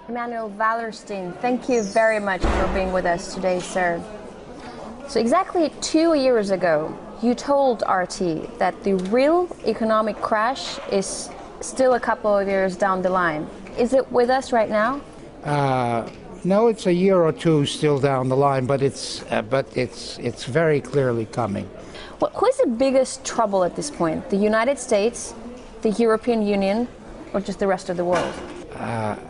Emmanuel Wallerstein, thank you very much for being with us today, sir. So exactly 2 years ago, you told RT that the real economic crash is still a couple of years down the line. Is it with us right now? No, it's a year or two still down the line, but it's very clearly coming. Well, who is the biggest trouble at this point? The United States, the European Union, or just the rest of the world?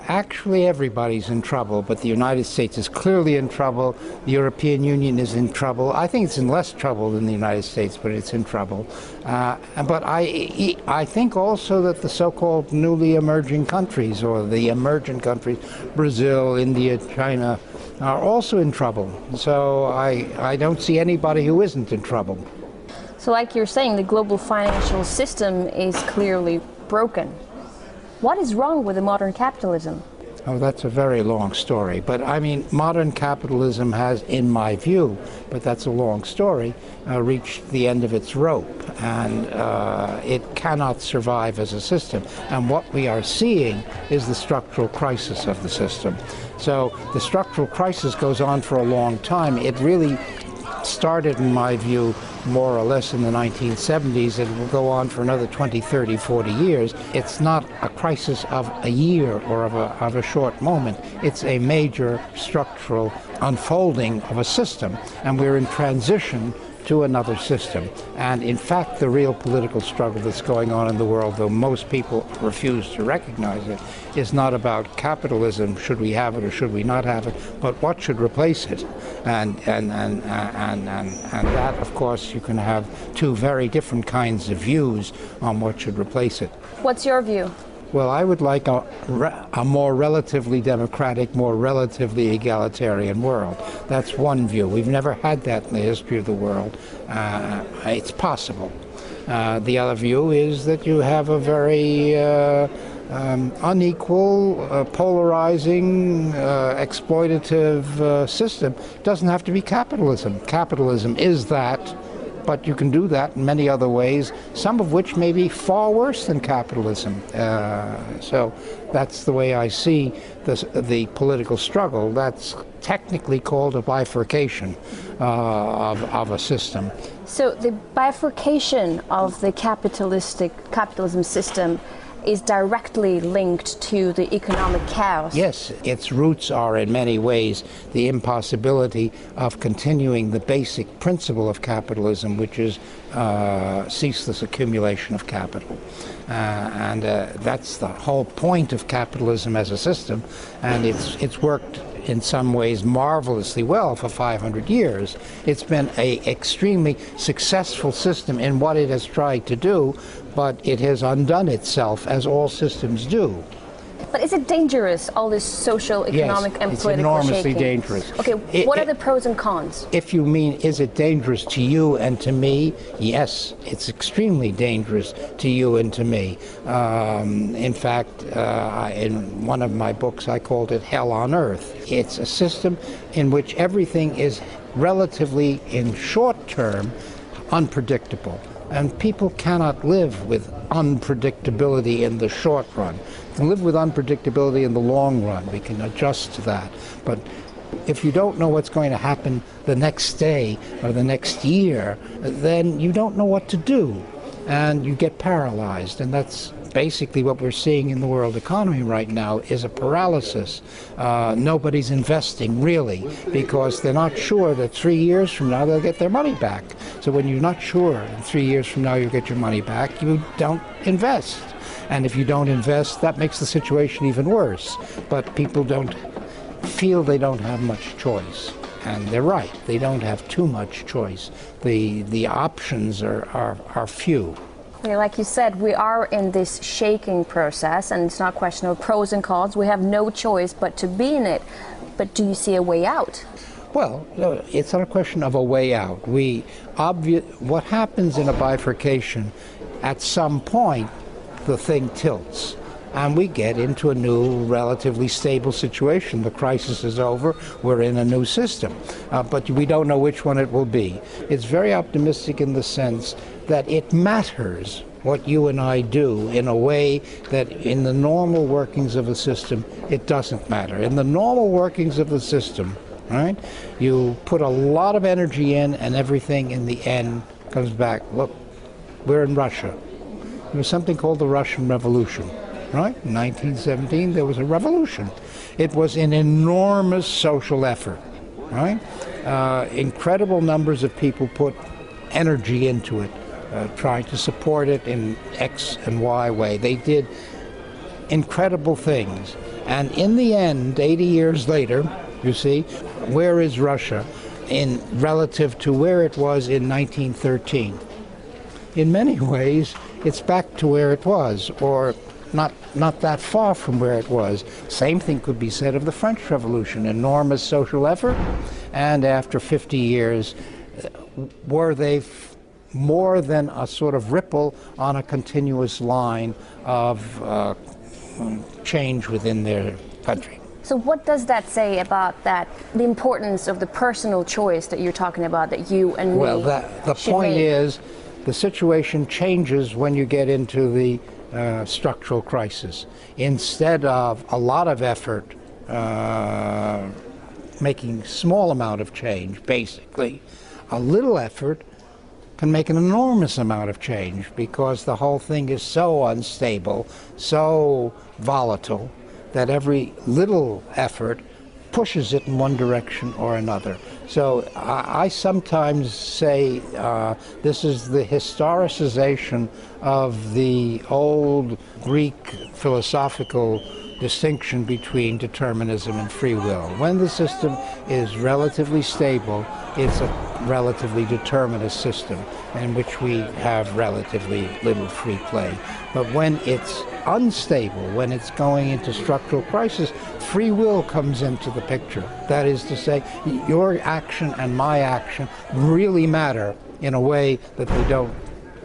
Actually, everybody's in trouble, but the United States is clearly in trouble. The European Union is in trouble. I think it's in less trouble than the United States, but it's in trouble. But I think also that the so-called newly emerging countries, or the emergent countries, Brazil, India, China, are also in trouble. So I don't see anybody who isn't in trouble. So like you're saying, the global financial system is clearly broken. What is wrong with the modern capitalism? Oh, that's a very long story. But I mean, modern capitalism has, in my view, but that's a long story, reached the end of its rope. And it cannot survive as a system. And what we are seeing is the structural crisis of the system. So the structural crisis goes on for a long time. It really started, in my view, more or less in the 1970s. It will go on for another 20, 30, 40 years. It's not a crisis of a year or of a short moment. It's a major structural unfolding of a system, and we're in transition to another system. And in fact, the real political struggle that's going on in the world, though most people refuse to recognize it, is not about capitalism, should we have it or should we not have it, but what should replace it. And that, of course, you can have two very different kinds of views on what should replace it. What's your view? Well, I would like a more relatively democratic, more relatively egalitarian world. That's one view. We've never had that in the history of the world. It's possible. The other view is that you have a very unequal, polarizing, exploitative system. It doesn't have to be capitalism. Capitalism is that. But you can do that in many other ways, some of which may be far worse than capitalism. So that's the way I see the political struggle. That's technically called a bifurcation of a system. So the bifurcation of the capitalism system is directly linked to the economic chaos. Yes, its roots are in many ways the impossibility of continuing the basic principle of capitalism, which is ceaseless accumulation of capital. And that's the whole point of capitalism as a system, and it's worked in some ways marvelously well for 500 years. It's been an extremely successful system in what it has tried to do, but it has undone itself, as all systems do. But is it dangerous, all this social, economic, yes, and it's political enormously shaking? dangerous. Okay, what are the pros and cons? If you mean, is it dangerous to you and to me? Yes, it's extremely dangerous to you and to me. In fact, in one of my books, I called it Hell on Earth. It's a system in which everything is relatively, in short term, unpredictable. And people cannot live with unpredictability in the short run. We can live with unpredictability in the long run. We can adjust to that. But if you don't know what's going to happen the next day or the next year, then you don't know what to do. And you get paralyzed. And that's basically what we're seeing in the world economy right now, is a paralysis. Nobody's investing, really, because they're not sure that 3 years from now they'll get their money back. So when you're not sure in 3 years from now you'll get your money back, you don't invest. And if you don't invest, that makes the situation even worse. But people don't feel they don't have much choice. And they're right, they don't have too much choice. The options are few. Like you said, we are in this shaking process, and it's not a question of pros and cons. We have no choice but to be in it. But do you see a way out? Well, no, it's not a question of a way out. What happens in a bifurcation, at some point, the thing tilts. And we get into a new, relatively stable situation. The crisis is over. We're in a new system. But we don't know which one it will be. It's very optimistic in the sense that it matters what you and I do in a way that in the normal workings of a system, it doesn't matter. In the normal workings of the system, right, you put a lot of energy in and everything in the end comes back. Look, we're in Russia. There was something called the Russian Revolution, right? In 1917, there was a revolution. It was an enormous social effort, right? Incredible numbers of people put energy into it, trying to support it in X and Y way. They did incredible things. And in the end, 80 years later, you see, where is Russia in relative to where it was in 1913? In many ways, it's back to where it was, or not that far from where it was. Same thing could be said of the French Revolution, enormous social effort, and after 50 years, were they more than a sort of ripple on a continuous line of change within their country. So what does that say about that, the importance of the personal choice that you're talking about, that you and me Well, the point make? is, the situation changes when you get into the structural crisis. Instead of a lot of effort making small amount of change, basically, a little effort can make an enormous amount of change because the whole thing is so unstable, so volatile, that every little effort pushes it in one direction or another. So I sometimes say this is the historicization of the old Greek philosophical distinction between determinism and free will. When the system is relatively stable, it's a relatively determinist system in which we have relatively little free play. But when it's unstable, when it's going into structural crisis, free will comes into the picture. That is to say, your action and my action really matter in a way that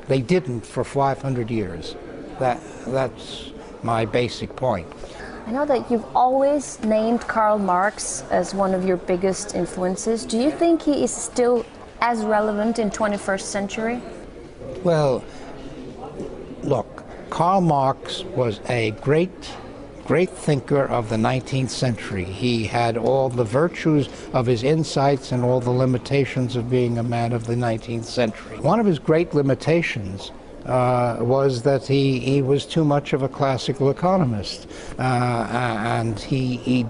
they didn't for 500 years. That's my basic point. I know that you've always named Karl Marx as one of your biggest influences. Do you think he is still as relevant in 21st century? Well, look, Karl Marx was a great thinker of the 19th century. He had all the virtues of his insights and all the limitations of being a man of the 19th century. One of his great limitations was that he was too much of a classical economist, and he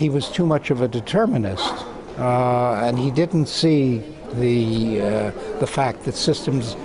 was too much of a determinist, and he didn't see the fact that systems.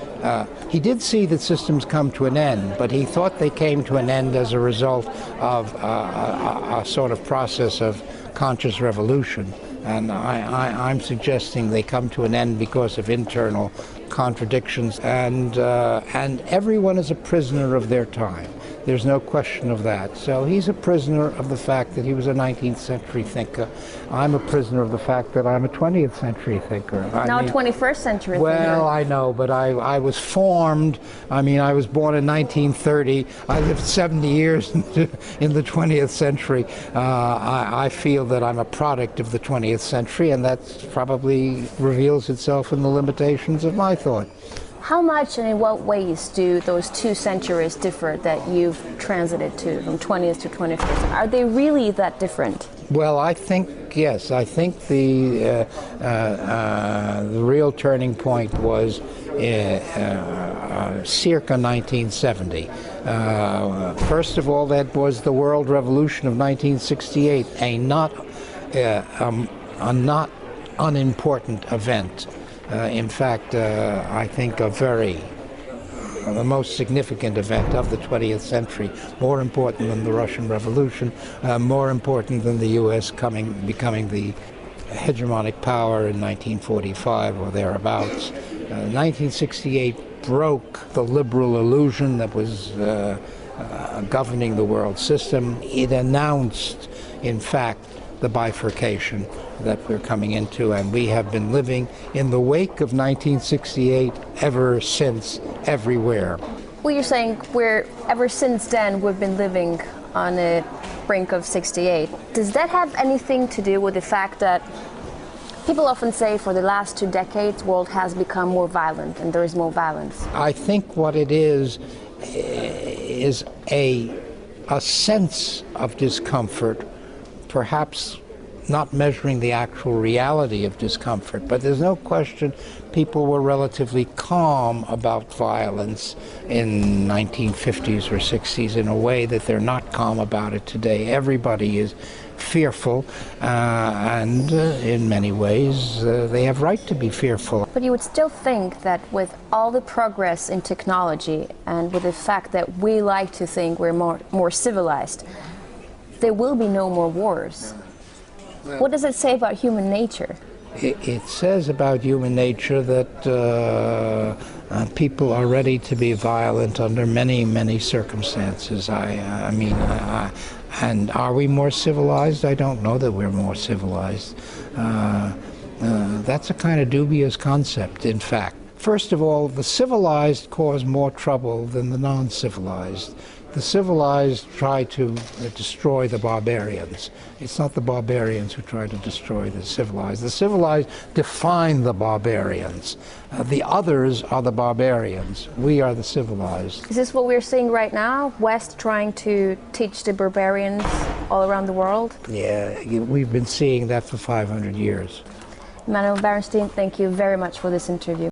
He did see that systems come to an end, but he thought they came to an end as a result of a sort of process of conscious revolution. And I'm suggesting they come to an end because of internal contradictions, and everyone is a prisoner of their time. There's no question of that. So he's a prisoner of the fact that he was a 19th century thinker. I'm a prisoner of the fact that I'm a 20th century thinker. Now 21st century thinker. Well, I know, but I was formed. I mean, I was born in 1930. I lived 70 years in the 20th century. I feel that I'm a product of the 20th century, and that probably reveals itself in the limitations of my thought. How much and in what ways do those two centuries differ that you've transited to, from 20th to 21st? Are they really that different? Well, I think, yes. I think the real turning point was circa 1970. First of all, that was the World Revolution of 1968, a not unimportant event. In fact, I think the most significant event of the 20th century, more important than the Russian Revolution, more important than the U.S. becoming the hegemonic power in 1945 or thereabouts. 1968 broke the liberal illusion that was governing the world system. It announced, in fact, the bifurcation that we're coming into, and we have been living in the wake of 1968 ever since, everywhere. Well, you're saying ever since then we've been living on the brink of 68. Does that have anything to do with the fact that People often say for the last 2 decades, world has become more violent and there is more violence. I think what it is a sense of discomfort, perhaps not measuring the actual reality of discomfort, but there's no question people were relatively calm about violence in 1950s or 60s in a way that they're not calm about it today. Everybody is fearful, and in many ways they have right to be fearful. But you would still think that with all the progress in technology and with the fact that we like to think we're more civilized, there will be no more wars. What does it say about human nature? It says about human nature that people are ready to be violent under many, many circumstances. And are we more civilized? I don't know that we're more civilized. That's a kind of dubious concept, in fact. First of all, the civilized cause more trouble than the non-civilized. The civilized try to destroy the barbarians. It's not the barbarians who try to destroy the civilized. The civilized define the barbarians. The others are the barbarians. We are the civilized. Is this what we're seeing right now? West trying to teach the barbarians all around the world? Yeah, we've been seeing that for 500 years. Emmanuel Wallerstein, thank you very much for this interview.